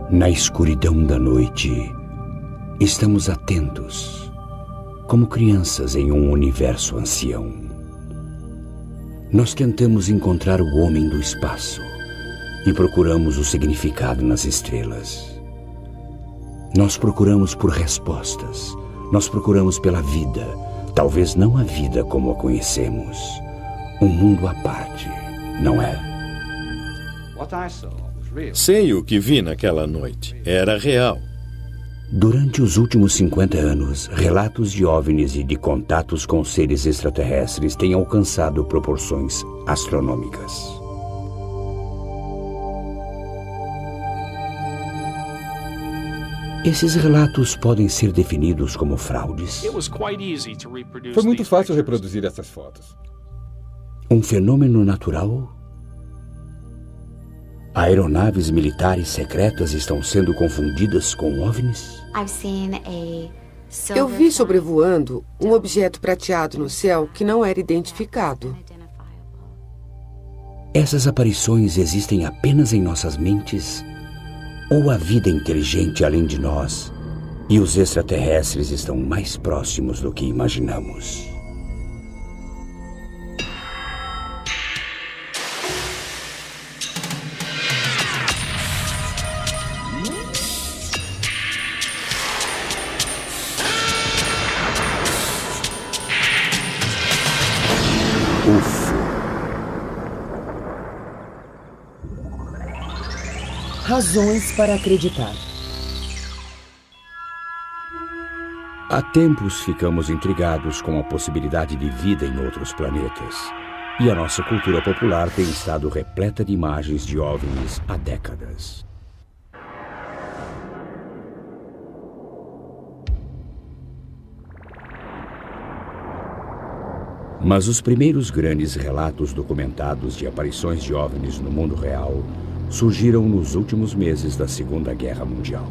Na escuridão da noite, estamos atentos, como crianças em um universo ancião. Nós tentamos encontrar o homem do espaço e procuramos o significado nas estrelas. Nós procuramos por respostas, nós procuramos pela vida, talvez não a vida como a conhecemos. Um mundo à parte, não é? Sei o que vi naquela noite. Era real. Durante os últimos 50 anos, relatos de OVNIs e de contatos com seres extraterrestres têm alcançado proporções astronômicas. Esses relatos podem ser definidos como fraudes. Foi muito fácil reproduzir essas fotos. Um fenômeno natural? Aeronaves militares secretas estão sendo confundidas com OVNIs? Eu vi sobrevoando um objeto prateado no céu que não era identificado. Essas aparições existem apenas em nossas mentes? Ou a vida inteligente além de nós e os extraterrestres estão mais próximos do que imaginamos? Razões para acreditar. Há tempos ficamos intrigados com a possibilidade de vida em outros planetas. E a nossa cultura popular tem estado repleta de imagens de OVNIs há décadas. Mas os primeiros grandes relatos documentados de aparições de OVNIs no mundo real surgiram nos últimos meses da Segunda Guerra Mundial.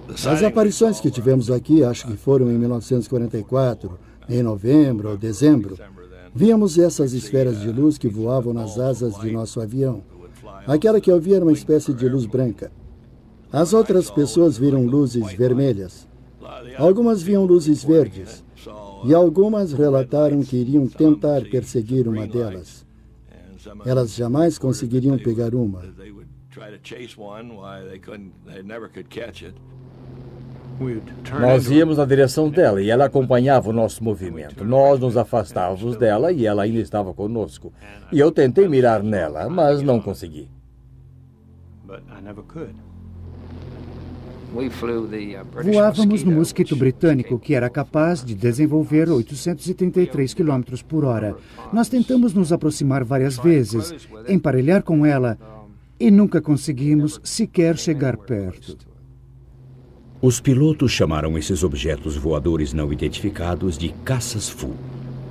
As aparições que tivemos aqui, acho que foram em 1944, em novembro ou dezembro. Víamos essas esferas de luz que voavam nas asas de nosso avião. Aquela que eu vi era uma espécie de luz branca. As outras pessoas viram luzes vermelhas. Algumas viam luzes verdes. E algumas relataram que iriam tentar perseguir uma delas. Elas jamais conseguiriam pegar uma. Nós íamos na direção dela e ela acompanhava o nosso movimento. Nós nos afastávamos dela e ela ainda estava conosco. E eu tentei mirar nela, mas não consegui. Voávamos no mosquito britânico, que era capaz de desenvolver 833 km por hora. Nós tentamos nos aproximar várias vezes, emparelhar com ela, e nunca conseguimos sequer chegar perto. Os pilotos chamaram esses objetos voadores não identificados de caças Fu,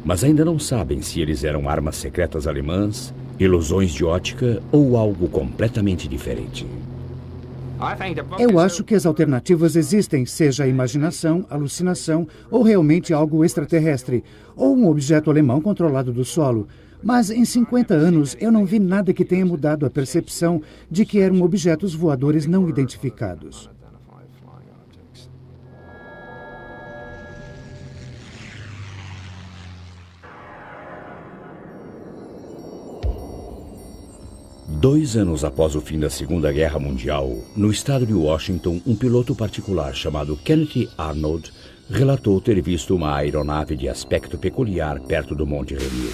mas ainda não sabem se eles eram armas secretas alemãs, ilusões de ótica ou algo completamente diferente. Eu acho que as alternativas existem, seja a imaginação, alucinação ou realmente algo extraterrestre, ou um objeto alemão controlado do solo. Mas em 50 anos eu não vi nada que tenha mudado a percepção de que eram objetos voadores não identificados. Dois anos após o fim da Segunda Guerra Mundial, no estado de Washington, um piloto particular chamado Kenneth Arnold relatou ter visto uma aeronave de aspecto peculiar perto do Monte Rainier.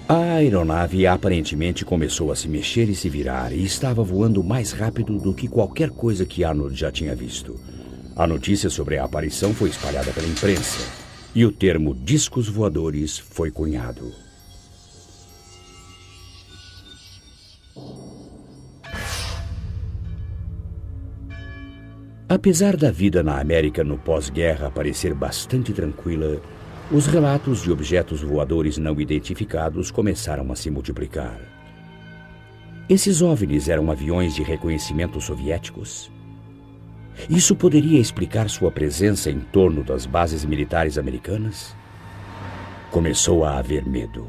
A aeronave aparentemente começou a se mexer e se virar e estava voando mais rápido do que qualquer coisa que Arnold já tinha visto. A notícia sobre a aparição foi espalhada pela imprensa e o termo discos voadores foi cunhado. Apesar da vida na América no pós-guerra parecer bastante tranquila, os relatos de objetos voadores não identificados começaram a se multiplicar. Esses OVNIs eram aviões de reconhecimento soviéticos? Isso poderia explicar sua presença em torno das bases militares americanas? Começou a haver medo.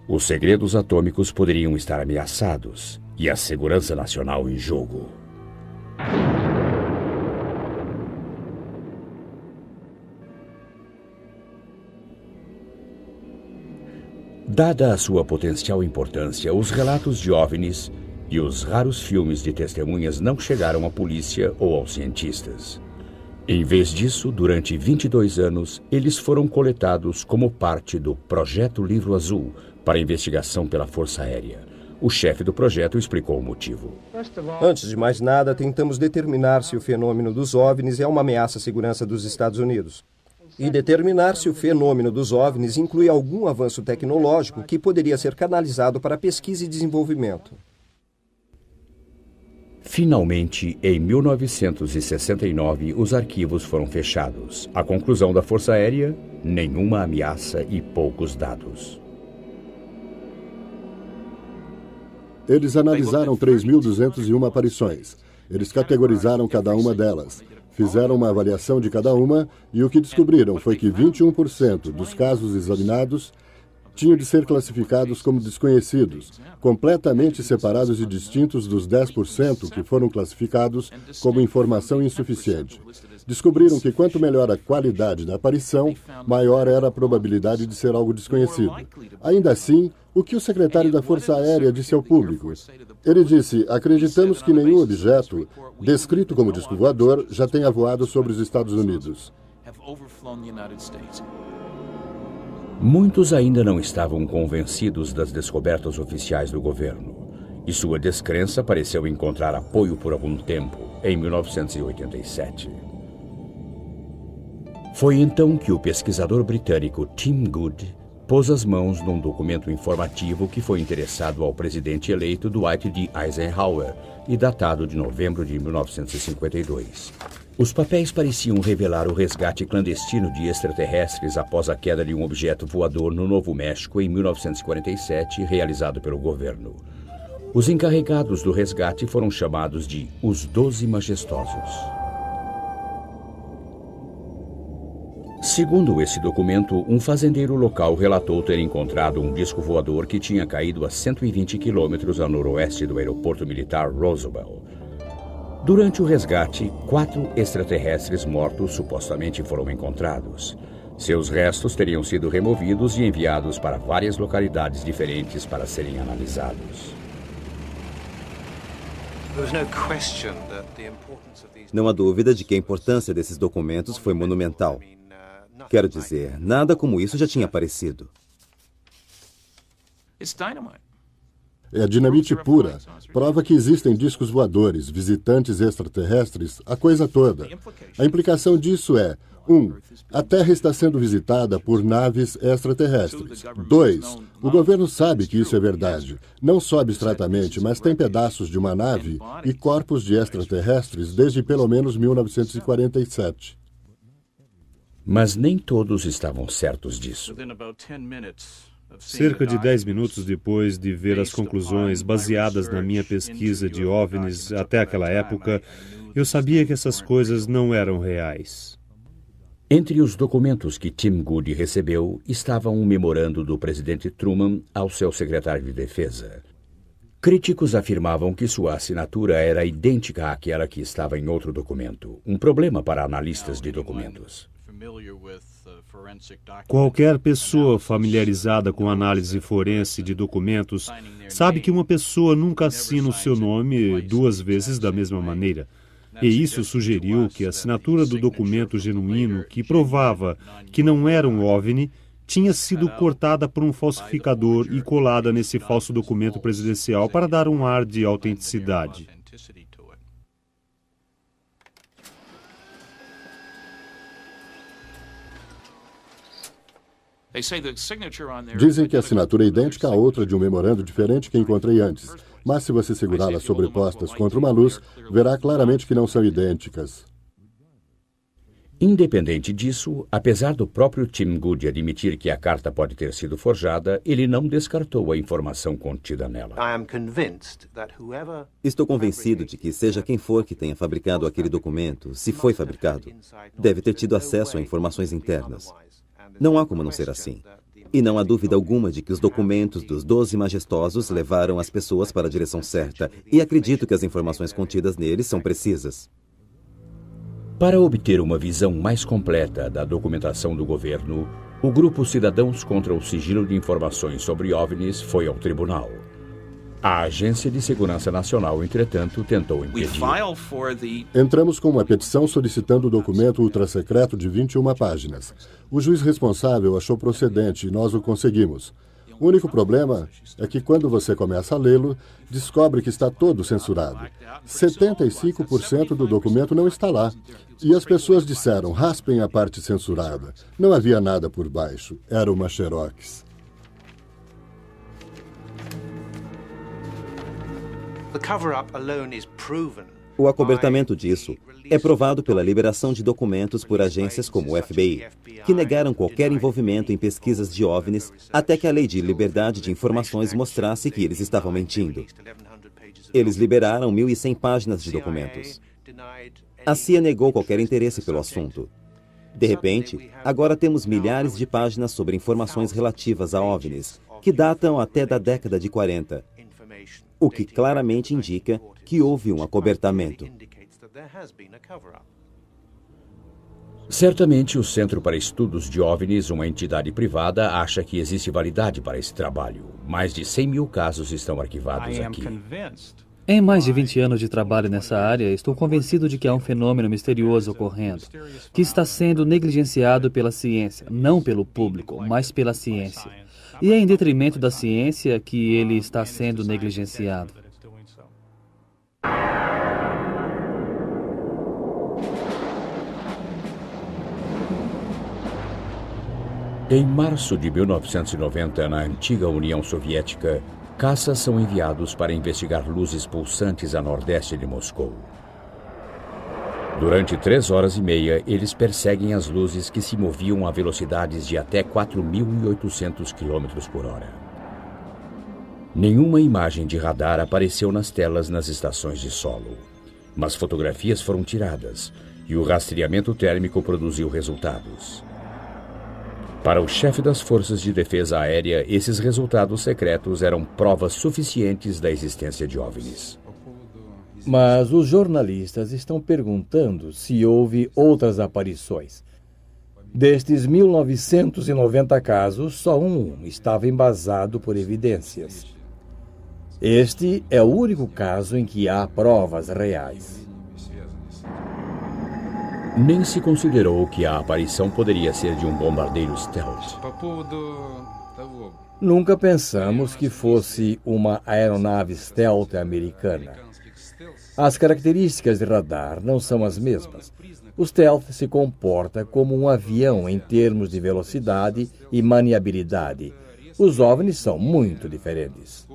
Os segredos atômicos poderiam estar ameaçados e a segurança nacional em jogo. Dada a sua potencial importância, os relatos de OVNIs e os raros filmes de testemunhas não chegaram à polícia ou aos cientistas. Em vez disso, durante 22 anos, eles foram coletados como parte do Projeto Livro Azul para investigação pela Força Aérea. O chefe do projeto explicou o motivo. Antes de mais nada, tentamos determinar se o fenômeno dos OVNIs é uma ameaça à segurança dos Estados Unidos. E determinar se o fenômeno dos OVNIs inclui algum avanço tecnológico que poderia ser canalizado para pesquisa e desenvolvimento. Finalmente, em 1969, os arquivos foram fechados. A conclusão da Força Aérea: nenhuma ameaça e poucos dados. Eles analisaram 3.201 aparições. Eles categorizaram cada uma delas. Fizeram uma avaliação de cada uma e o que descobriram foi que 21% dos casos examinados tinham de ser classificados como desconhecidos, completamente separados e distintos dos 10% que foram classificados como informação insuficiente. Descobriram que quanto melhor a qualidade da aparição, maior era a probabilidade de ser algo desconhecido. Ainda assim, o que o secretário da Força Aérea disse ao público? Ele disse: acreditamos que nenhum objeto, descrito como disco voador, já tenha voado sobre os Estados Unidos. Muitos ainda não estavam convencidos das descobertas oficiais do governo, e sua descrença pareceu encontrar apoio por algum tempo, em 1987. Foi então que o pesquisador britânico Tim Good pôs as mãos num documento informativo que foi endereçado ao presidente eleito Dwight D. Eisenhower e datado de novembro de 1952. Os papéis pareciam revelar o resgate clandestino de extraterrestres após a queda de um objeto voador no Novo México em 1947, realizado pelo governo. Os encarregados do resgate foram chamados de os 12 Majestosos. Segundo esse documento, um fazendeiro local relatou ter encontrado um disco voador que tinha caído a 120 quilômetros a noroeste do aeroporto militar Roosevelt. Durante o resgate, 4 extraterrestres mortos supostamente foram encontrados. Seus restos teriam sido removidos e enviados para várias localidades diferentes para serem analisados. Não há dúvida de que a importância desses documentos foi monumental. Quero dizer, nada como isso já tinha aparecido. É dinamite pura. Prova que existem discos voadores, visitantes extraterrestres, a coisa toda. A implicação disso é: 1. A Terra está sendo visitada por naves extraterrestres. 2. O governo sabe que isso é verdade. Não só abstratamente, mas tem pedaços de uma nave e corpos de extraterrestres desde pelo menos 1947. Mas nem todos estavam certos disso. Cerca de 10 minutos depois de ver as conclusões baseadas na minha pesquisa de OVNIs até aquela época, eu sabia que essas coisas não eram reais. Entre os documentos que Tim Good recebeu estava um memorando do presidente Truman ao seu secretário de Defesa. Críticos afirmavam que sua assinatura era idêntica àquela que estava em outro documento, um problema para analistas de documentos. Qualquer pessoa familiarizada com análise forense de documentos sabe que uma pessoa nunca assina o seu nome 2 vezes da mesma maneira. E isso sugeriu que a assinatura do documento genuíno, que provava que não era um OVNI, tinha sido cortada por um falsificador e colada nesse falso documento presidencial para dar um ar de autenticidade. Dizem que a assinatura é idêntica a outra de um memorando diferente que encontrei antes. Mas se você segurá-las sobrepostas contra uma luz, verá claramente que não são idênticas. Independente disso, apesar do próprio Tim Good admitir que a carta pode ter sido forjada, ele não descartou a informação contida nela. Estou convencido de que, seja quem for que tenha fabricado aquele documento, se foi fabricado, deve ter tido acesso a informações internas. Não há como não ser assim. E não há dúvida alguma de que os documentos dos 12 majestosos levaram as pessoas para a direção certa, e acredito que as informações contidas neles são precisas. Para obter uma visão mais completa da documentação do governo, o grupo Cidadãos contra o Sigilo de Informações sobre OVNIs foi ao tribunal. A Agência de Segurança Nacional, entretanto, tentou impedir. Entramos com uma petição solicitando o documento ultrassecreto de 21 páginas. O juiz responsável achou procedente e nós o conseguimos. O único problema é que quando você começa a lê-lo, descobre que está todo censurado. 75% do documento não está lá. E as pessoas disseram, raspem a parte censurada. Não havia nada por baixo. Era uma xerox. O acobertamento disso é provado pela liberação de documentos por agências como o FBI, que negaram qualquer envolvimento em pesquisas de OVNIs até que a Lei de Liberdade de Informações mostrasse que eles estavam mentindo. Eles liberaram 1.100 páginas de documentos. A CIA negou qualquer interesse pelo assunto. De repente, agora temos milhares de páginas sobre informações relativas a OVNIs, que datam até da década de 40. O que claramente indica que houve um acobertamento. Certamente, o Centro para Estudos de OVNIs, uma entidade privada, acha que existe validade para esse trabalho. Mais de 100 mil casos estão arquivados aqui. Em mais de 20 anos de trabalho nessa área, estou convencido de que há um fenômeno misterioso ocorrendo, que está sendo negligenciado pela ciência, não pelo público, mas pela ciência. E é em detrimento da ciência que ele está sendo negligenciado. Em março de 1990, na antiga União Soviética, caças são enviados para investigar luzes pulsantes a nordeste de Moscou. Durante 3 horas e meia, eles perseguem as luzes que se moviam a velocidades de até 4.800 km por hora. Nenhuma imagem de radar apareceu nas telas nas estações de solo, mas fotografias foram tiradas e o rastreamento térmico produziu resultados. Para o chefe das Forças de Defesa Aérea, esses resultados secretos eram provas suficientes da existência de OVNIs. Mas os jornalistas estão perguntando se houve outras aparições. Destes 1.990 casos, só um estava embasado por evidências. Este é o único caso em que há provas reais. Nem se considerou que a aparição poderia ser de um bombardeiro stealth. Nunca pensamos que fosse uma aeronave stealth americana. As características de radar não são as mesmas. O stealth se comporta como um avião em termos de velocidade e maniabilidade. Os OVNIs são muito diferentes.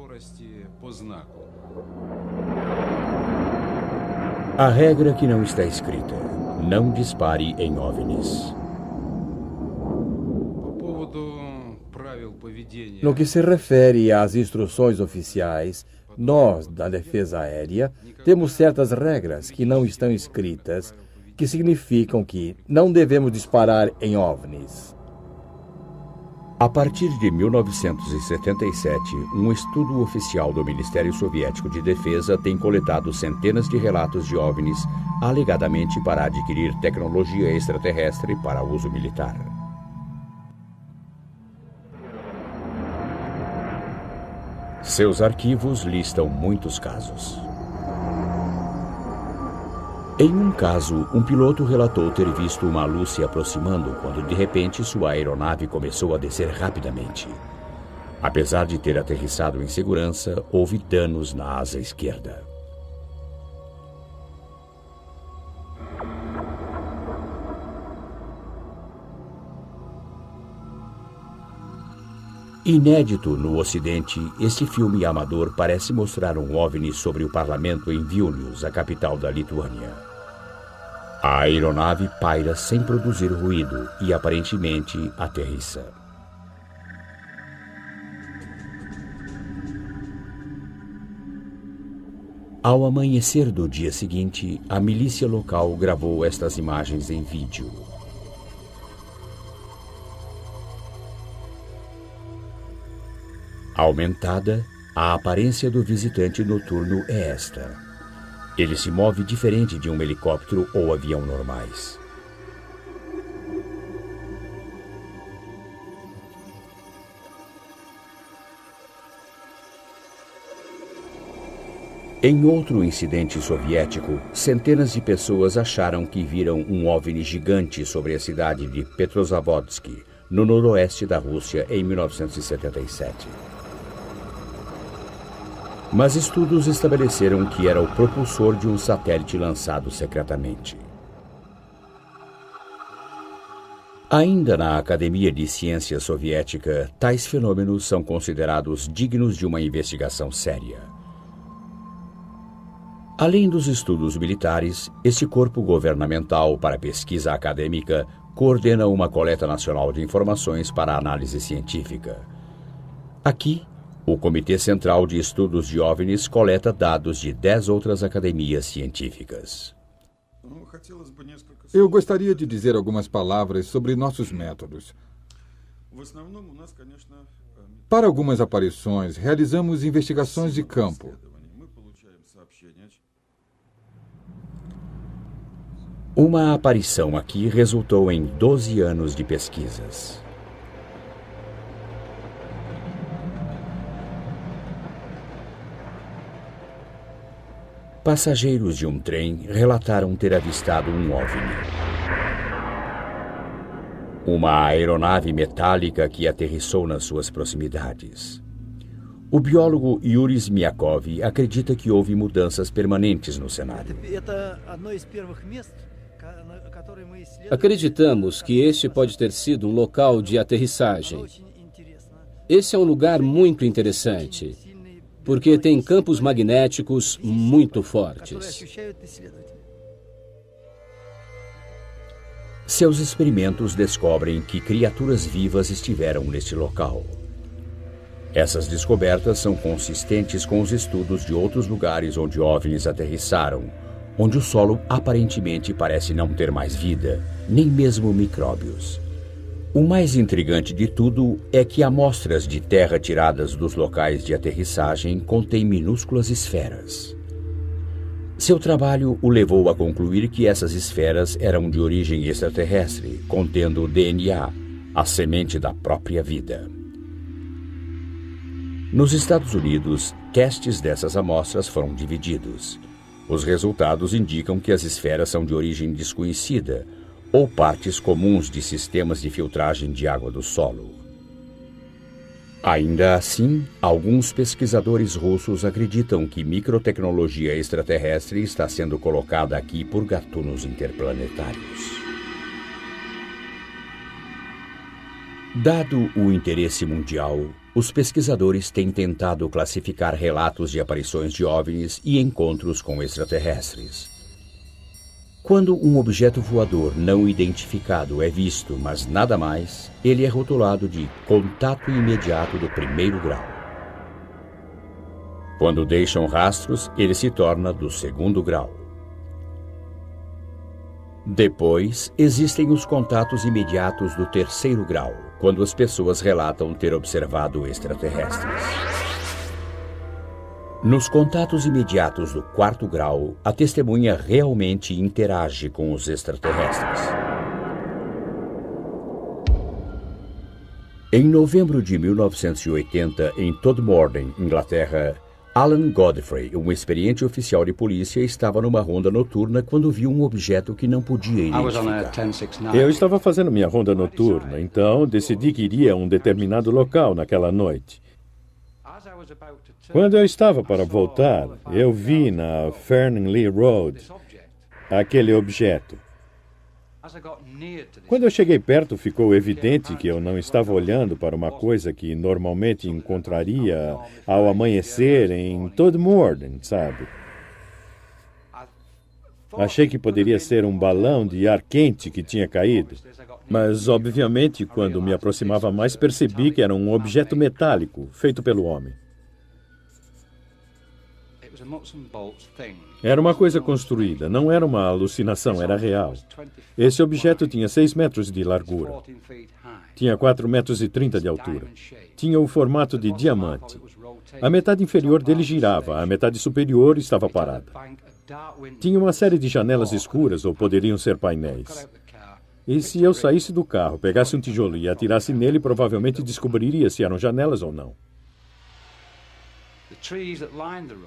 A regra que não está escrita: não dispare em OVNIs. No que se refere às instruções oficiais, nós, da Defesa Aérea, temos certas regras que não estão escritas, que significam que não devemos disparar em OVNIs. A partir de 1977, um estudo oficial do Ministério Soviético de Defesa tem coletado centenas de relatos de OVNIs, alegadamente para adquirir tecnologia extraterrestre para uso militar. Seus arquivos listam muitos casos. Em um caso, um piloto relatou ter visto uma luz se aproximando quando, de repente, sua aeronave começou a descer rapidamente. Apesar de ter aterrissado em segurança, houve danos na asa esquerda. Inédito no Ocidente, este filme amador parece mostrar um OVNI sobre o parlamento em Vilnius, a capital da Lituânia. A aeronave paira sem produzir ruído e, aparentemente, aterrissa. Ao amanhecer do dia seguinte, a milícia local gravou estas imagens em vídeo. Aumentada, a aparência do visitante noturno é esta. Ele se move diferente de um helicóptero ou avião normais. Em outro incidente soviético, centenas de pessoas acharam que viram um OVNI gigante sobre a cidade de Petrozavodsk, no noroeste da Rússia, em 1977. Mas estudos estabeleceram que era o propulsor de um satélite lançado secretamente. Ainda na Academia de Ciência Soviética, tais fenômenos são considerados dignos de uma investigação séria. Além dos estudos militares, este corpo governamental para pesquisa acadêmica coordena uma coleta nacional de informações para análise científica. Aqui, o Comitê Central de Estudos de OVNIs coleta dados de 10 outras academias científicas. Eu gostaria de dizer algumas palavras sobre nossos métodos. Para algumas aparições, realizamos investigações de campo. Uma aparição aqui resultou em 12 anos de pesquisas. Passageiros de um trem relataram ter avistado um OVNI. Uma aeronave metálica que aterrissou nas suas proximidades. O biólogo Yuri Smiakov acredita que houve mudanças permanentes no cenário. Acreditamos que este pode ter sido um local de aterrissagem. Esse é um lugar muito interessante, porque tem campos magnéticos muito fortes. Seus experimentos descobrem que criaturas vivas estiveram neste local. Essas descobertas são consistentes com os estudos de outros lugares onde OVNIs aterrissaram, onde o solo aparentemente parece não ter mais vida, nem mesmo micróbios. O mais intrigante de tudo é que amostras de terra tiradas dos locais de aterrissagem contêm minúsculas esferas. Seu trabalho o levou a concluir que essas esferas eram de origem extraterrestre, contendo DNA, a semente da própria vida. Nos Estados Unidos, testes dessas amostras foram divididos. Os resultados indicam que as esferas são de origem desconhecida ou partes comuns de sistemas de filtragem de água do solo. Ainda assim, alguns pesquisadores russos acreditam que microtecnologia extraterrestre está sendo colocada aqui por gatunos interplanetários. Dado o interesse mundial, os pesquisadores têm tentado classificar relatos de aparições de OVNIs e encontros com extraterrestres. Quando um objeto voador não identificado é visto, mas nada mais, ele é rotulado de contato imediato do primeiro grau. Quando deixam rastros, ele se torna do segundo grau. Depois, existem os contatos imediatos do terceiro grau, quando as pessoas relatam ter observado extraterrestres. Nos contatos imediatos do quarto grau, a testemunha realmente interage com os extraterrestres. Em novembro de 1980, em Todmorden, Inglaterra, Alan Godfrey, um experiente oficial de polícia, estava numa ronda noturna quando viu um objeto que não podia identificar. Eu estava fazendo minha ronda noturna, então decidi que iria a um determinado local naquela noite. Quando eu estava para voltar, eu vi na Fernley Road aquele objeto. Quando eu cheguei perto, ficou evidente que eu não estava olhando para uma coisa que normalmente encontraria ao amanhecer em Todmorden, sabe? Achei que poderia ser um balão de ar quente que tinha caído. Mas, obviamente, quando me aproximava mais, percebi que era um objeto metálico, feito pelo homem. Era uma coisa construída, não era uma alucinação, era real. Esse objeto tinha 6 metros de largura. Tinha 4,30 metros de altura. Tinha o formato de diamante. A metade inferior dele girava, a metade superior estava parada. Tinha uma série de janelas escuras, ou poderiam ser painéis. E se eu saísse do carro, pegasse um tijolo e atirasse nele, provavelmente descobriria se eram janelas ou não.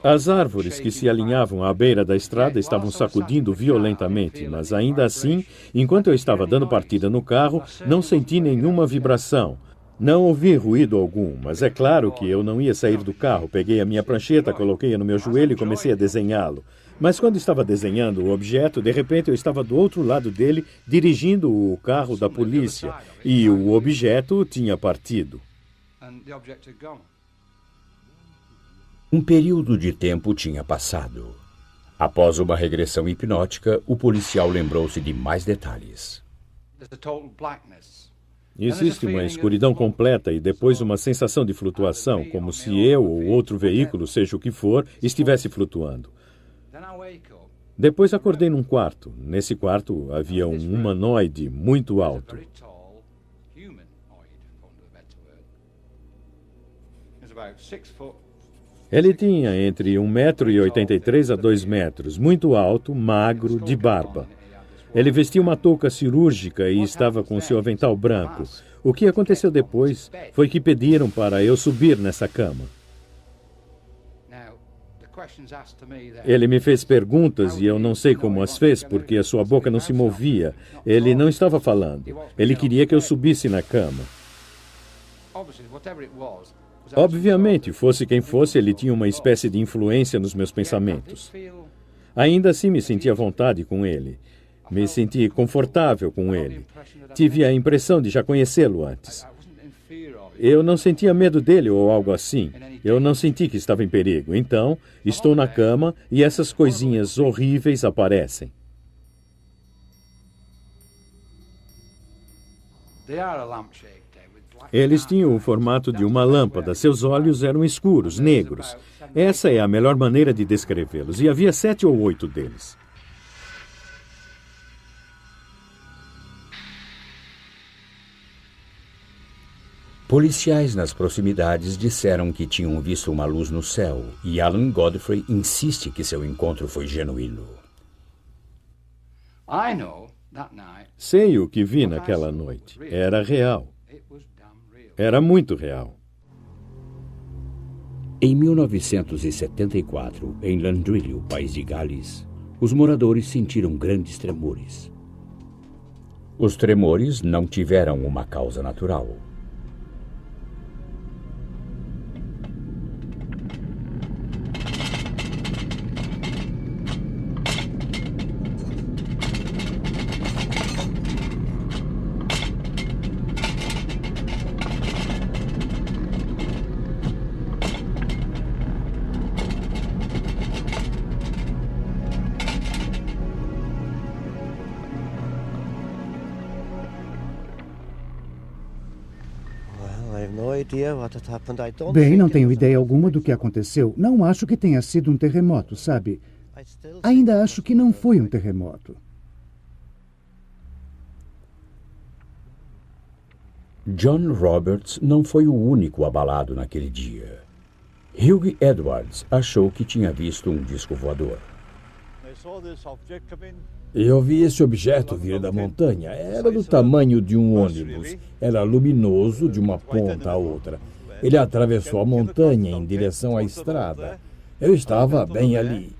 As árvores que se alinhavam à beira da estrada estavam sacudindo violentamente, mas ainda assim, enquanto eu estava dando partida no carro, não senti nenhuma vibração. Não ouvi ruído algum, mas é claro que eu não ia sair do carro. Peguei a minha prancheta, coloquei-a no meu joelho e comecei a desenhá-lo. Mas quando estava desenhando o objeto, de repente eu estava do outro lado dele, dirigindo o carro da polícia, e o objeto tinha partido. Um período de tempo tinha passado. Após uma regressão hipnótica, o policial lembrou-se de mais detalhes. Existe uma escuridão completa e depois uma sensação de flutuação, como se eu ou outro veículo, seja o que for, estivesse flutuando. Depois acordei num quarto. Nesse quarto havia um humanoide muito alto. Ele tinha entre 1,83 m a 2 metros, muito alto, magro, de barba. Ele vestia uma touca cirúrgica e estava com seu avental branco. O que aconteceu depois foi que pediram para eu subir nessa cama. Ele me fez perguntas e eu não sei como as fez, porque a sua boca não se movia. Ele não estava falando. Ele queria que eu subisse na cama. Obviamente, fosse quem fosse, ele tinha uma espécie de influência nos meus pensamentos. Ainda assim, me senti à vontade com ele. Me senti confortável com ele. Tive a impressão de já conhecê-lo antes. Eu não sentia medo dele ou algo assim. Eu não senti que estava em perigo. Então, estou na cama e essas coisinhas horríveis aparecem. Eles tinham o formato de uma lâmpada. Seus olhos eram escuros, negros. Essa é a melhor maneira de descrevê-los. E havia 7 ou 8 deles. Policiais nas proximidades disseram que tinham visto uma luz no céu e Alan Godfrey insiste que seu encontro foi genuíno. Sei o que vi naquela noite. Era real. Era muito real. Em 1974, em Landrillo, país de Gales, os moradores sentiram grandes tremores. Os tremores não tiveram uma causa natural. Bem, não tenho ideia alguma do que aconteceu. Não acho que tenha sido um terremoto, sabe? Ainda acho que não foi um terremoto. John Roberts não foi o único abalado naquele dia. Hugh Edwards achou que tinha visto um disco voador. Eu vi esse objeto vir da montanha. Era do tamanho de um ônibus. Era luminoso de uma ponta à outra. Ele atravessou a montanha em direção à estrada. Eu estava bem ali.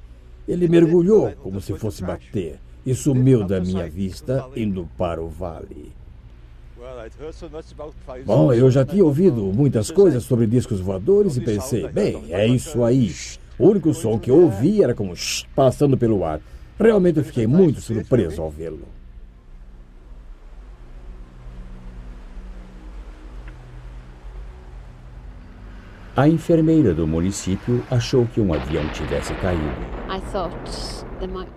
Ele mergulhou como se fosse bater e sumiu da minha vista, indo para o vale. Bom, eu já tinha ouvido muitas coisas sobre discos voadores e pensei, bem, é isso aí. O único som que eu ouvi era como passando pelo ar. Realmente eu fiquei muito surpreso ao vê-lo. A enfermeira do município achou que um avião tivesse caído.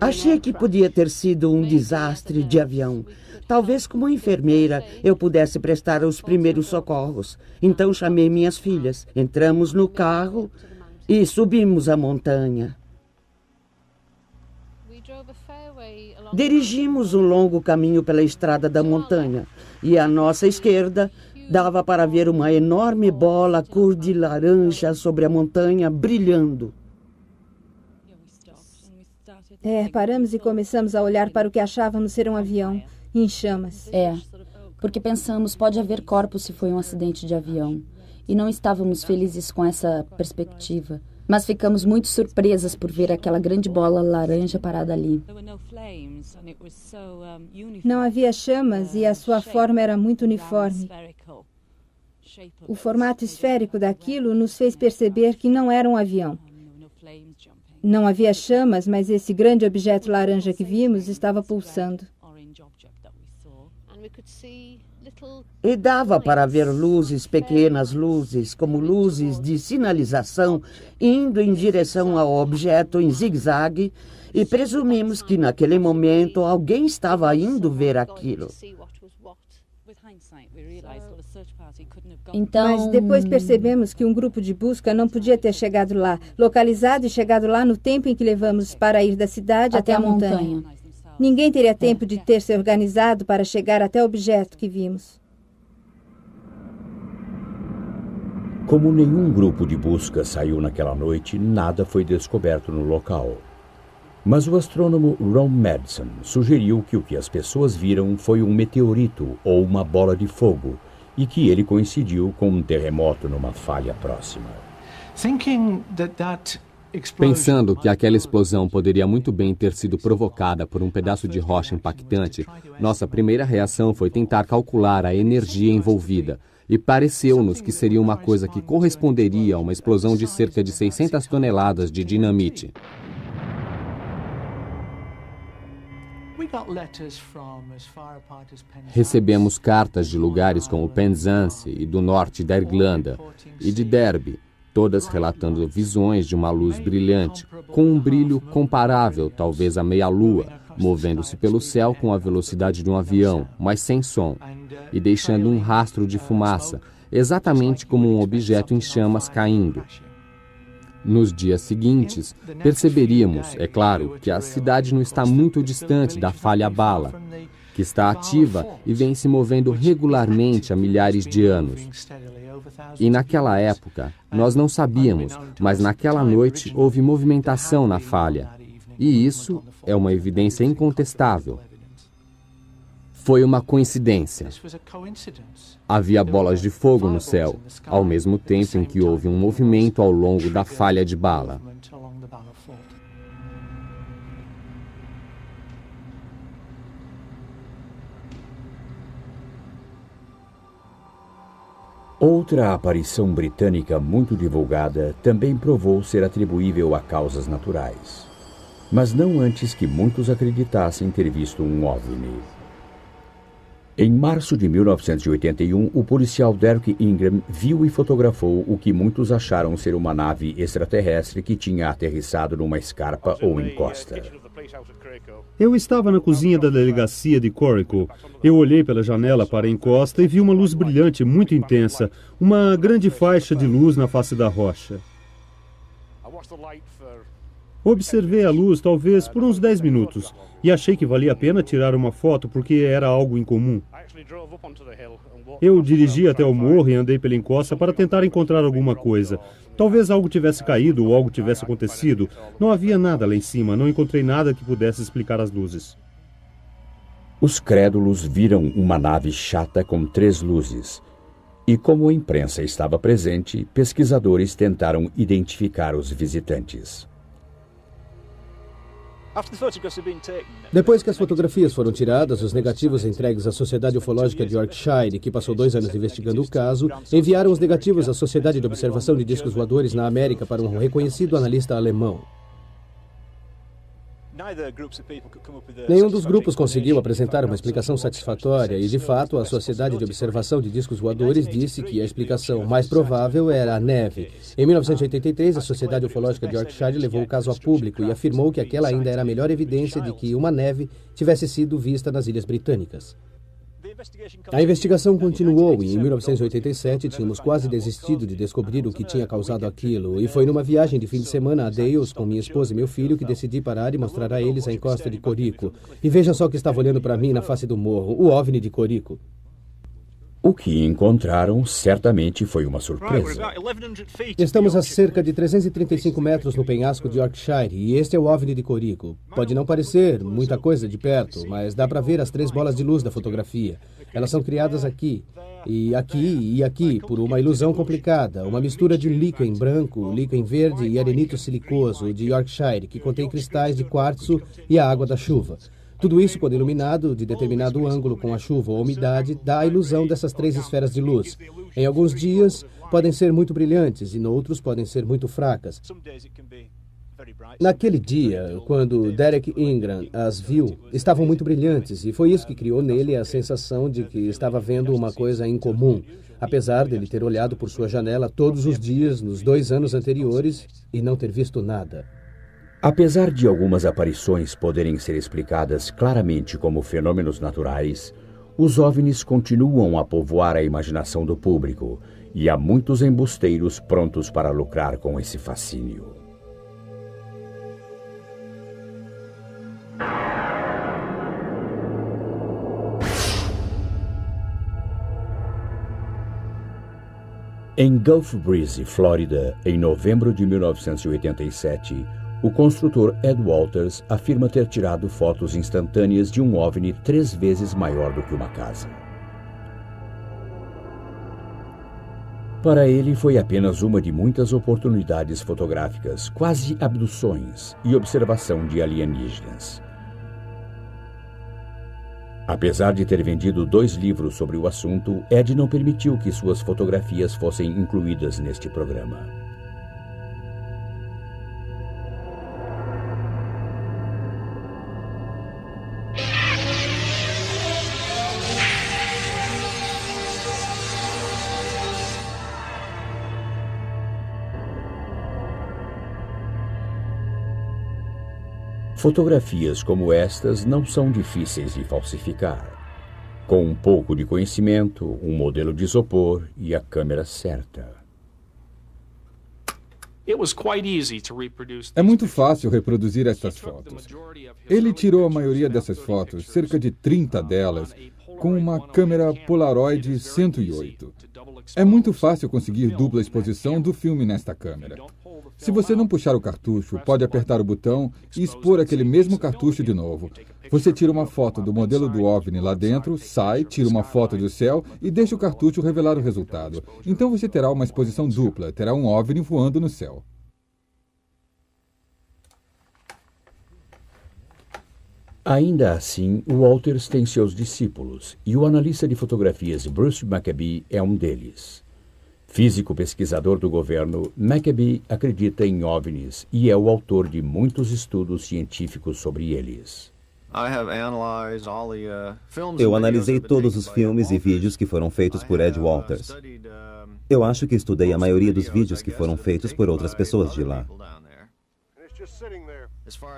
Achei que podia ter sido um desastre de avião. Talvez como enfermeira eu pudesse prestar os primeiros socorros. Então chamei minhas filhas. Entramos no carro e subimos a montanha. Dirigimos um longo caminho pela estrada da montanha e à nossa esquerda dava para ver uma enorme bola cor de laranja sobre a montanha brilhando. Paramos e começamos a olhar para o que achávamos ser um avião em chamas. Porque pensamos, pode haver corpos se foi um acidente de avião. E não estávamos felizes com essa perspectiva. Mas ficamos muito surpresas por ver aquela grande bola laranja parada ali. Não havia chamas e a sua forma era muito uniforme. O formato esférico daquilo nos fez perceber que não era um avião. Não havia chamas, mas esse grande objeto laranja que vimos estava pulsando. E dava para ver luzes, pequenas luzes, como luzes de sinalização, indo em direção ao objeto em zigue-zague, e presumimos que naquele momento alguém estava indo ver aquilo. Mas depois percebemos que um grupo de busca não podia ter chegado lá, localizado e chegado lá no tempo em que levamos para ir da cidade até a montanha. Ninguém teria tempo de ter se organizado para chegar até o objeto que vimos. Como nenhum grupo de busca saiu naquela noite, nada foi descoberto no local. Mas o astrônomo Ron Madsen sugeriu que o que as pessoas viram foi um meteorito ou uma bola de fogo e que ele coincidiu com um terremoto numa falha próxima. Pensando que aquela explosão poderia muito bem ter sido provocada por um pedaço de rocha impactante, nossa primeira reação foi tentar calcular a energia envolvida. E pareceu-nos que seria uma coisa que corresponderia a uma explosão de cerca de 600 toneladas de dinamite. Recebemos cartas de lugares como Penzance e do norte da Irlanda e de Derby, todas relatando visões de uma luz brilhante, com um brilho comparável, talvez à meia-lua, movendo-se pelo céu com a velocidade de um avião, mas sem som, e deixando um rastro de fumaça, exatamente como um objeto em chamas caindo. Nos dias seguintes, perceberíamos, é claro, que a cidade não está muito distante da falha bala, que está ativa e vem se movendo regularmente há milhares de anos. E naquela época, nós não sabíamos, mas naquela noite houve movimentação na falha. E isso é uma evidência incontestável. Foi uma coincidência. Havia bolas de fogo no céu, ao mesmo tempo em que houve um movimento ao longo da falha de bala. Outra aparição britânica muito divulgada também provou ser atribuível a causas naturais, mas não antes que muitos acreditassem ter visto um OVNI. Em março de 1981, o policial Derek Ingram viu e fotografou o que muitos acharam ser uma nave extraterrestre que tinha aterrissado numa escarpa ou encosta. Eu estava na cozinha da delegacia de Coracle. Eu olhei pela janela para a encosta e vi uma luz brilhante muito intensa, uma grande faixa de luz na face da rocha. Observei a luz talvez por uns 10 minutos e achei que valia a pena tirar uma foto porque era algo incomum. Eu dirigi até o morro e andei pela encosta para tentar encontrar alguma coisa. Talvez algo tivesse caído ou algo tivesse acontecido. Não havia nada lá em cima, não encontrei nada que pudesse explicar as luzes. Os crédulos viram uma nave chata com 3 luzes. E como a imprensa estava presente, pesquisadores tentaram identificar os visitantes. Depois que as fotografias foram tiradas, os negativos entregues à Sociedade Ufológica de Yorkshire, que passou 2 anos investigando o caso, enviaram os negativos à Sociedade de Observação de Discos Voadores na América para um reconhecido analista alemão. Nenhum dos grupos conseguiu apresentar uma explicação satisfatória e, de fato, a Sociedade de Observação de Discos Voadores disse que a explicação mais provável era a neve. Em 1983, a Sociedade Ufológica de Yorkshire levou o caso a público e afirmou que aquela ainda era a melhor evidência de que uma neve tivesse sido vista nas Ilhas Britânicas. A investigação continuou e em 1987 tínhamos quase desistido de descobrir o que tinha causado aquilo. E foi numa viagem de fim de semana a Deus com minha esposa e meu filho que decidi parar e mostrar a eles a encosta de Corico. E vejam só o que estava olhando para mim na face do morro, o OVNI de Corico. O que encontraram certamente foi uma surpresa. Estamos a cerca de 335 metros no penhasco de Yorkshire e este é o OVNI de Corico. Pode não parecer muita coisa de perto, mas dá para ver as 3 bolas de luz da fotografia. Elas são criadas aqui, e aqui, por uma ilusão complicada, uma mistura de líquen branco, líquen verde e arenito silicoso de Yorkshire, que contém cristais de quartzo e a água da chuva. Tudo isso, quando iluminado de determinado ângulo com a chuva ou umidade, dá a ilusão dessas 3 esferas de luz. Em alguns dias, podem ser muito brilhantes e, noutros, podem ser muito fracas. Naquele dia, quando Derek Ingram as viu, estavam muito brilhantes e foi isso que criou nele a sensação de que estava vendo uma coisa incomum, apesar dele ter olhado por sua janela todos os dias nos 2 anos anteriores e não ter visto nada. Apesar de algumas aparições poderem ser explicadas claramente como fenômenos naturais, os OVNIs continuam a povoar a imaginação do público e há muitos embusteiros prontos para lucrar com esse fascínio. Em Gulf Breeze, Flórida, em novembro de 1987, o construtor Ed Walters afirma ter tirado fotos instantâneas de um OVNI 3 vezes maior do que uma casa. Para ele, foi apenas uma de muitas oportunidades fotográficas, quase abduções e observação de alienígenas. Apesar de ter vendido 2 livros sobre o assunto, Ed não permitiu que suas fotografias fossem incluídas neste programa. Fotografias como estas não são difíceis de falsificar. Com um pouco de conhecimento, um modelo de isopor e a câmera certa. É muito fácil reproduzir estas fotos. Ele tirou a maioria dessas fotos, cerca de 30 delas, com uma câmera Polaroid 108. É muito fácil conseguir dupla exposição do filme nesta câmera. Se você não puxar o cartucho, pode apertar o botão e expor aquele mesmo cartucho de novo. Você tira uma foto do modelo do OVNI lá dentro, sai, tira uma foto do céu e deixa o cartucho revelar o resultado. Então você terá uma exposição dupla, terá um OVNI voando no céu. Ainda assim, Walters tem seus discípulos e o analista de fotografias Bruce Maccabee é um deles. Físico pesquisador do governo, Maccabee acredita em OVNIs e é o autor de muitos estudos científicos sobre eles. Eu analisei todos os filmes e vídeos que foram feitos por Ed Walters. Eu acho que estudei a maioria dos vídeos que foram feitos por outras pessoas de lá.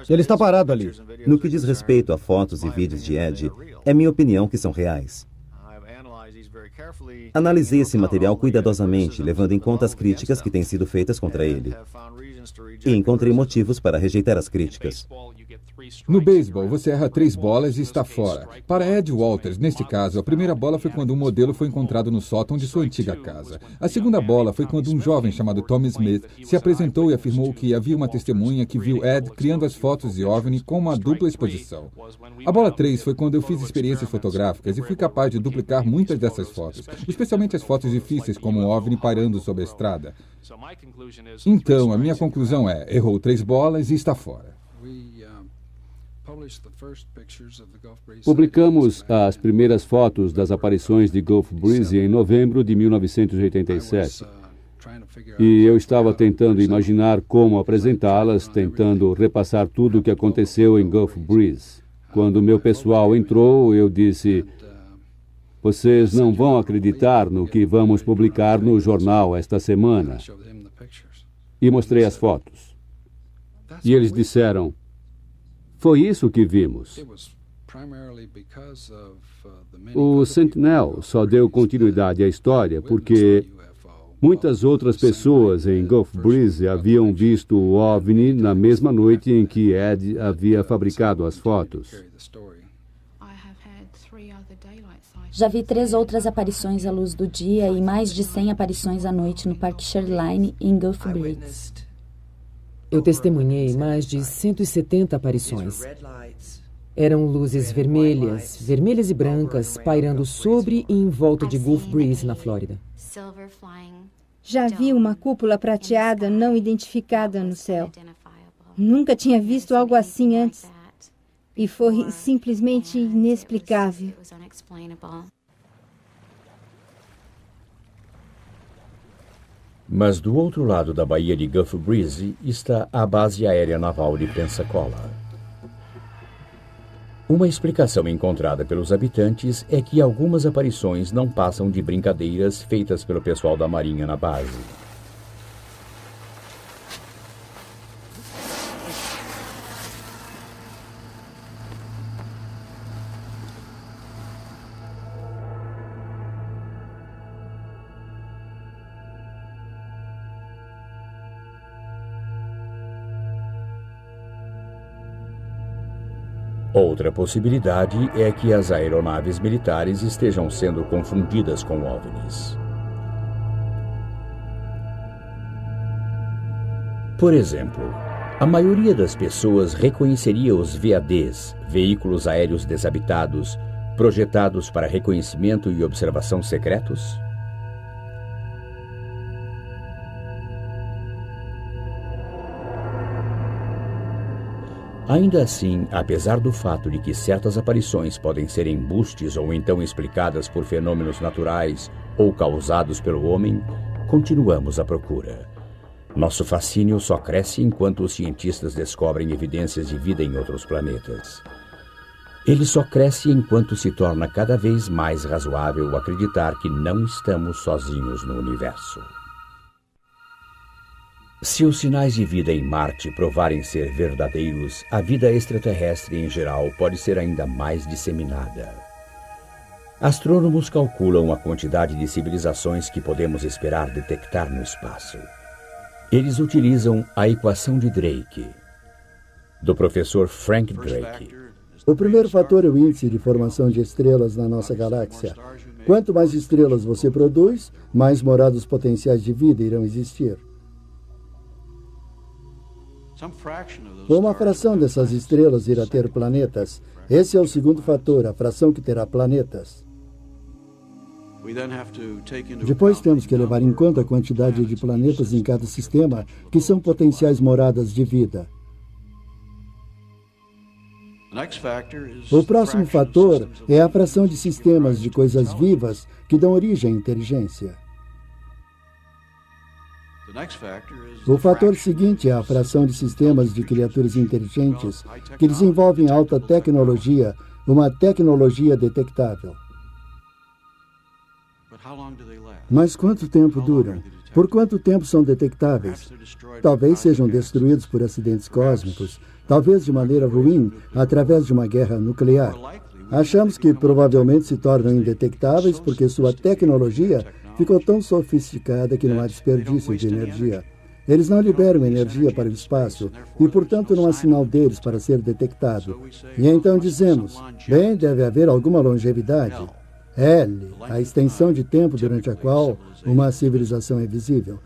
Ele está parado ali. No que diz respeito a fotos e vídeos de Ed, é minha opinião que são reais. Analisei esse material cuidadosamente, levando em conta as críticas que têm sido feitas contra ele. E encontrei motivos para rejeitar as críticas. No beisebol, você erra 3 bolas e está fora. Para Ed Walters, neste caso, a primeira bola foi quando um modelo foi encontrado no sótão de sua antiga casa. A segunda bola foi quando um jovem chamado Tommy Smith se apresentou e afirmou que havia uma testemunha que viu Ed criando as fotos de OVNI com uma dupla exposição. A bola 3 foi quando eu fiz experiências fotográficas e fui capaz de duplicar muitas dessas fotos, especialmente as fotos difíceis como um OVNI pairando sobre a estrada. Então, a minha conclusão é, errou 3 bolas e está fora. Publicamos as primeiras fotos das aparições de Gulf Breeze em novembro de 1987. E eu estava tentando imaginar como apresentá-las, tentando repassar tudo o que aconteceu em Gulf Breeze. Quando meu pessoal entrou, eu disse: vocês não vão acreditar no que vamos publicar no jornal esta semana. E mostrei as fotos. E eles disseram: foi isso que vimos. O Sentinel só deu continuidade à história porque muitas outras pessoas em Gulf Breeze haviam visto o OVNI na mesma noite em que Ed havia fabricado as fotos. Já vi 3 outras aparições à luz do dia e mais de 100 aparições à noite no Parque Shoreline, em Gulf Breeze. Eu testemunhei mais de 170 aparições. Eram luzes vermelhas e brancas, pairando sobre e em volta de Gulf Breeze, na Flórida. Já vi uma cúpula prateada não identificada no céu. Nunca tinha visto algo assim antes. E foi simplesmente inexplicável. Mas do outro lado da baía de Gulf Breeze está a base aérea naval de Pensacola. Uma explicação encontrada pelos habitantes é que algumas aparições não passam de brincadeiras feitas pelo pessoal da Marinha na base. Outra possibilidade é que as aeronaves militares estejam sendo confundidas com OVNIs. Por exemplo, a maioria das pessoas reconheceria os VADs, veículos aéreos desabitados, projetados para reconhecimento e observação secretos? Ainda assim, apesar do fato de que certas aparições podem ser embustes ou então explicadas por fenômenos naturais ou causados pelo homem, continuamos à procura. Nosso fascínio só cresce enquanto os cientistas descobrem evidências de vida em outros planetas. Ele só cresce enquanto se torna cada vez mais razoável acreditar que não estamos sozinhos no universo. Se os sinais de vida em Marte provarem ser verdadeiros, a vida extraterrestre em geral pode ser ainda mais disseminada. Astrônomos calculam a quantidade de civilizações que podemos esperar detectar no espaço. Eles utilizam a equação de Drake, do professor Frank Drake. O primeiro fator é o índice de formação de estrelas na nossa galáxia. Quanto mais estrelas você produz, mais morados potenciais de vida irão existir. Uma fração dessas estrelas irá ter planetas. Esse é o segundo fator, a fração que terá planetas. Depois temos que levar em conta a quantidade de planetas em cada sistema que são potenciais moradas de vida. O próximo fator é a fração de sistemas de coisas vivas que dão origem à inteligência. O fator seguinte é a fração de sistemas de criaturas inteligentes que desenvolvem alta tecnologia, uma tecnologia detectável. Mas quanto tempo duram? Por quanto tempo são detectáveis? Talvez sejam destruídos por acidentes cósmicos, talvez de maneira ruim, através de uma guerra nuclear. Achamos que provavelmente se tornam indetectáveis porque sua tecnologia ficou tão sofisticada que não há desperdício de energia. Eles não liberam energia para o espaço e, portanto, não há sinal deles para ser detectado. E então dizemos, bem, deve haver alguma longevidade. L, a extensão de tempo durante a qual uma civilização é visível.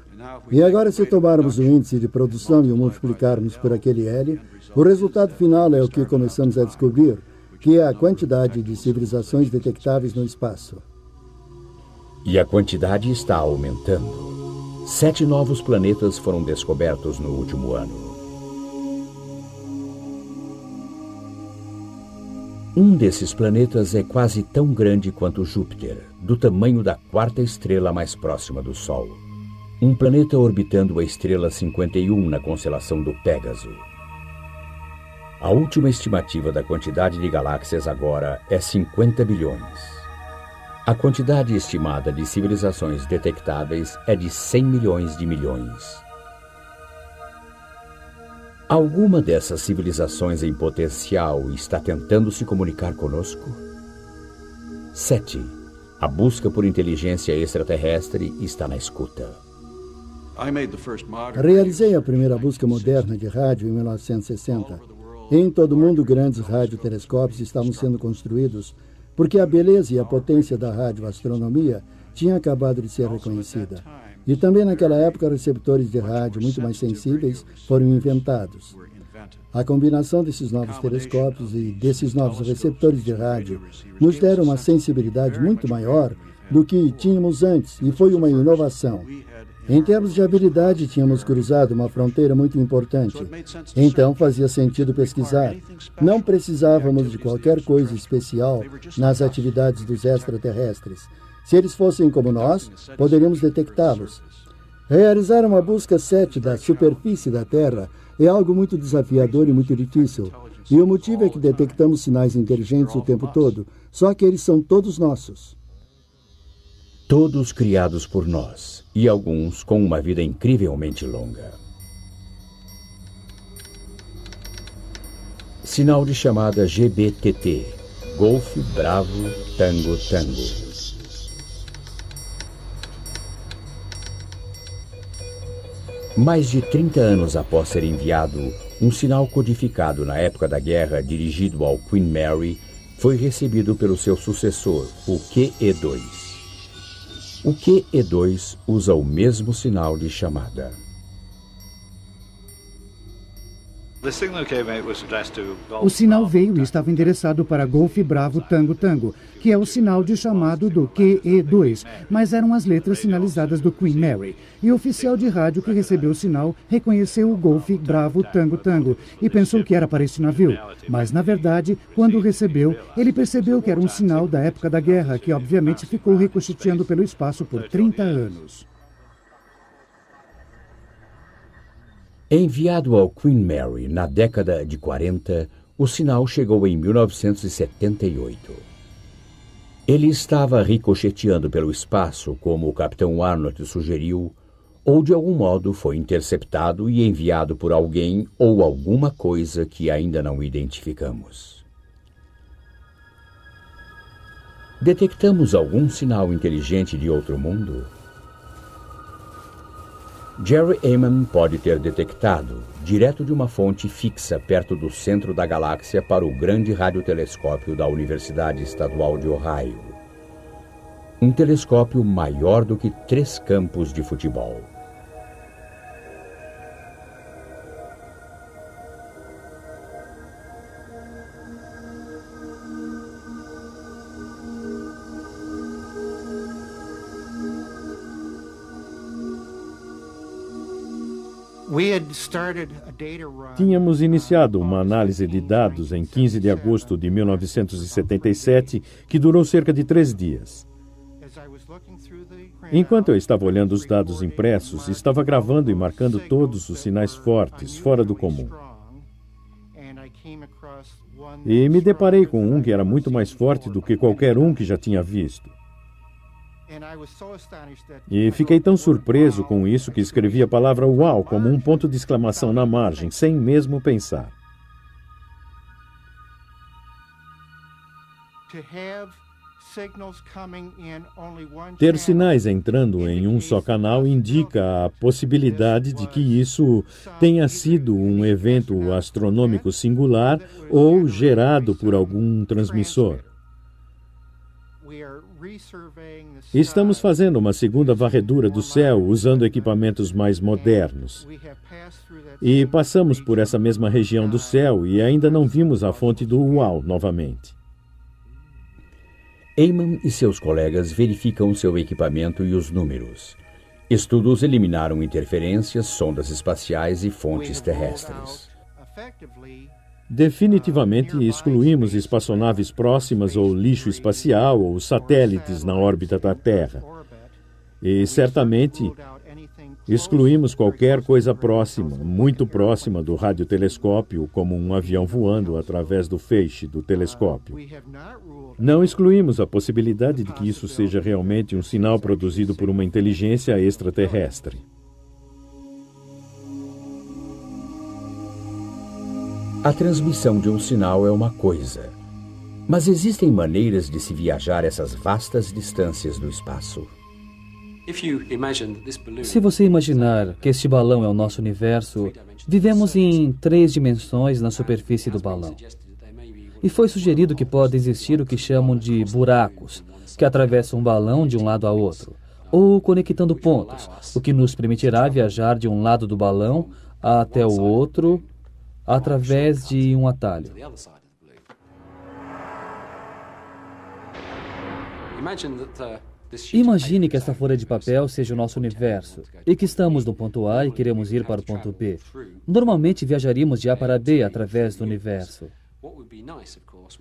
E agora, se tomarmos o índice de produção e o multiplicarmos por aquele L, o resultado final é o que começamos a descobrir, que é a quantidade de civilizações detectáveis no espaço. E a quantidade está aumentando. 7 novos planetas foram descobertos no último ano. Um desses planetas é quase tão grande quanto Júpiter, do tamanho da 4ª estrela mais próxima do Sol. Um planeta orbitando a estrela 51 na constelação do Pégaso. A última estimativa da quantidade de galáxias agora é 50 bilhões. A quantidade estimada de civilizações detectáveis é de 100 milhões de milhões. Alguma dessas civilizações em potencial está tentando se comunicar conosco? 7. A busca por inteligência extraterrestre está na escuta. Realizei a primeira busca moderna de rádio em 1960. Em todo o mundo, grandes radiotelescópios estavam sendo construídos porque a beleza e a potência da radioastronomia tinha acabado de ser reconhecida. E também naquela época, receptores de rádio muito mais sensíveis foram inventados. A combinação desses novos telescópios e desses novos receptores de rádio nos deram uma sensibilidade muito maior do que tínhamos antes, e foi uma inovação. Em termos de habilidade, tínhamos cruzado uma fronteira muito importante. Então, fazia sentido pesquisar. Não precisávamos de qualquer coisa especial nas atividades dos extraterrestres. Se eles fossem como nós, poderíamos detectá-los. Realizar uma busca 7 da superfície da Terra é algo muito desafiador e muito difícil. E o motivo é que detectamos sinais inteligentes o tempo todo, só que eles são todos nossos. Todos criados por nós, e alguns com uma vida incrivelmente longa. Sinal de chamada GBTT, Golf Bravo Tango Tango. Mais de 30 anos após ser enviado, um sinal codificado na época da guerra dirigido ao Queen Mary foi recebido pelo seu sucessor, o QE-2. O QE-2 usa o mesmo sinal de chamada. O sinal veio e estava endereçado para Golf Bravo Tango Tango, que é o sinal de chamado do QE-2, mas eram as letras sinalizadas do Queen Mary. E o oficial de rádio que recebeu o sinal reconheceu o Golf Bravo Tango Tango e pensou que era para esse navio. Mas, na verdade, quando o recebeu, ele percebeu que era um sinal da época da guerra, que obviamente ficou ricocheteando pelo espaço por 30 anos. Enviado ao Queen Mary na década de 40, o sinal chegou em 1978. Ele estava ricocheteando pelo espaço, como o capitão Arnold sugeriu, ou de algum modo foi interceptado e enviado por alguém ou alguma coisa que ainda não identificamos. Detectamos algum sinal inteligente de outro mundo? Jerry Ehman pode ter detectado, direto de uma fonte fixa perto do centro da galáxia, para o grande radiotelescópio da Universidade Estadual de Ohio. Um telescópio maior do que 3 campos de futebol. Tínhamos iniciado uma análise de dados em 15 de agosto de 1977, que durou cerca de 3 dias. Enquanto eu estava olhando os dados impressos, estava gravando e marcando todos os sinais fortes, fora do comum. E me deparei com um que era muito mais forte do que qualquer um que já tinha visto. E fiquei tão surpreso com isso que escrevi a palavra "uau" como um ponto de exclamação na margem, sem mesmo pensar. Ter sinais entrando em um só canal indica a possibilidade de que isso tenha sido um evento astronômico singular ou gerado por algum transmissor. Estamos fazendo uma segunda varredura do céu usando equipamentos mais modernos. E passamos por essa mesma região do céu e ainda não vimos a fonte do uau novamente. Ehman e seus colegas verificam seu equipamento e os números. Estudos eliminaram interferências, sondas espaciais e fontes terrestres. Definitivamente excluímos espaçonaves próximas ou lixo espacial ou satélites na órbita da Terra. E certamente excluímos qualquer coisa próxima, muito próxima do radiotelescópio, como um avião voando através do feixe do telescópio. Não excluímos a possibilidade de que isso seja realmente um sinal produzido por uma inteligência extraterrestre. A transmissão de um sinal é uma coisa, mas existem maneiras de se viajar essas vastas distâncias do espaço. Se você imaginar que este balão é o nosso universo, vivemos em 3 dimensões na superfície do balão. E foi sugerido que pode existir o que chamam de buracos, que atravessam um balão de um lado a outro, ou conectando pontos, o que nos permitirá viajar de um lado do balão até o outro através de um atalho. Imagine que esta folha de papel seja o nosso universo e que estamos no ponto A e queremos ir para o ponto B. Normalmente viajaríamos de A para B através do universo.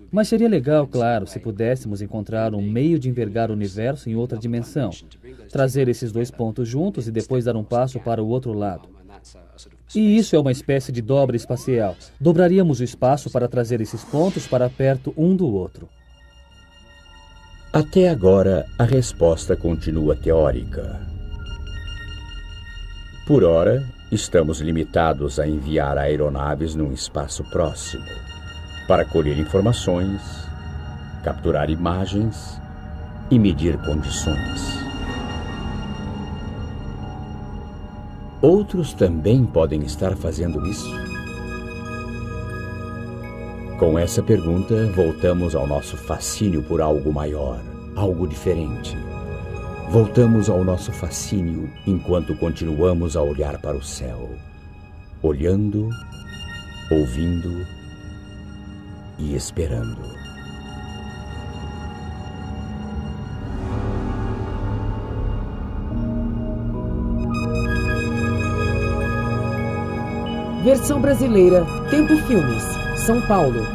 Mas seria legal, claro, se pudéssemos encontrar um meio de envergar o universo em outra dimensão, trazer esses 2 pontos juntos e depois dar um passo para o outro lado. E isso é uma espécie de dobra espacial. Dobraríamos o espaço para trazer esses pontos para perto um do outro. Até agora, a resposta continua teórica. Por ora, estamos limitados a enviar aeronaves num espaço próximo, para colher informações, capturar imagens e medir condições. Outros também podem estar fazendo isso? Com essa pergunta, voltamos ao nosso fascínio por algo maior, algo diferente. Voltamos ao nosso fascínio enquanto continuamos a olhar para o céu, olhando, ouvindo e esperando. Versão brasileira, Tempo Filmes, São Paulo,